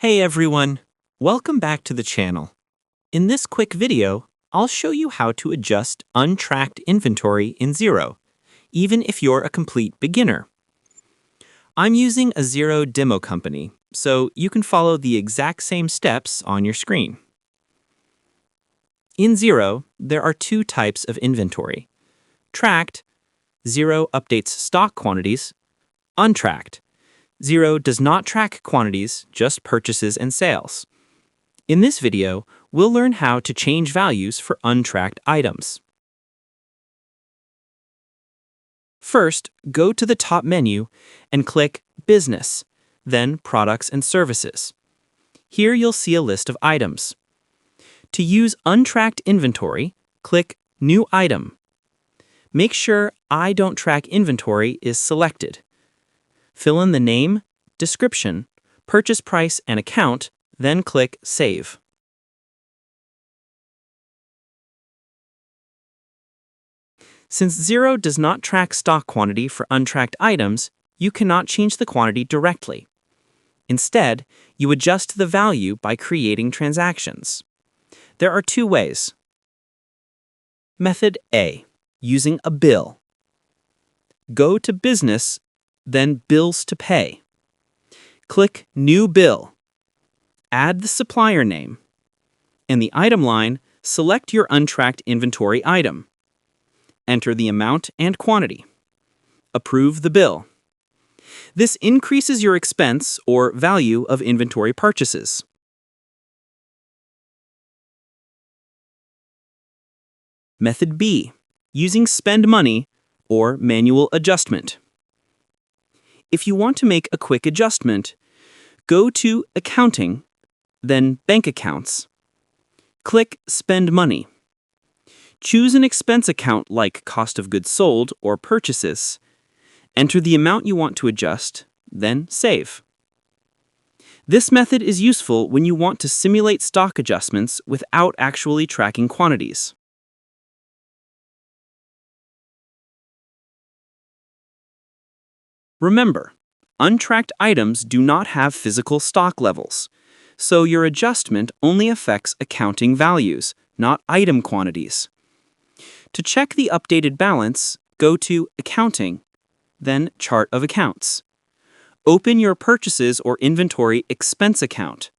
Hey everyone! Welcome back to the channel. In this quick video, I'll show you how to adjust untracked inventory in Xero, even if you're a complete beginner. I'm using a Xero demo company, so you can follow the exact same steps on your screen. In Xero, there are two types of inventory. Tracked, Xero updates stock quantities. Untracked, Xero does not track quantities, just purchases and sales. In this video, we'll learn how to change values for untracked items. First, go to the top menu and click Business, then Products and Services. Here you'll see a list of items. To use untracked inventory, click New Item. Make sure I don't track inventory is selected. Fill in the name, description, purchase price, and account, then click Save. Since Xero does not track stock quantity for untracked items, you cannot change the quantity directly. Instead, you adjust the value by creating transactions. There are two ways. Method A, using a bill. Go to Business, then Bills to Pay. Click New Bill. Add the supplier name. In the item line, select your untracked inventory item. Enter the amount and quantity. Approve the bill. This increases your expense or value of inventory purchases. Method B, using spend money or manual adjustment. If you want to make a quick adjustment, go to Accounting, then Bank Accounts. Click Spend Money. Choose an expense account like cost of goods sold or purchases. Enter the amount you want to adjust, then save. This method is useful when you want to simulate stock adjustments without actually tracking quantities. Remember, untracked items do not have physical stock levels, so your adjustment only affects accounting values, not item quantities. To check the updated balance, go to Accounting, then Chart of Accounts. Open your Purchases or Inventory Expense account.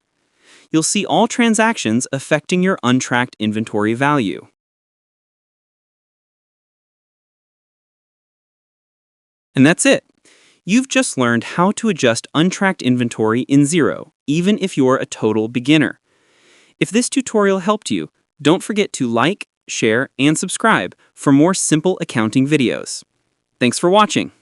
You'll see all transactions affecting your untracked inventory value. And that's it. You've just learned how to adjust untracked inventory in Xero, even if you're a total beginner. If this tutorial helped you, don't forget to like, share, and subscribe for more simple accounting videos. Thanks for watching.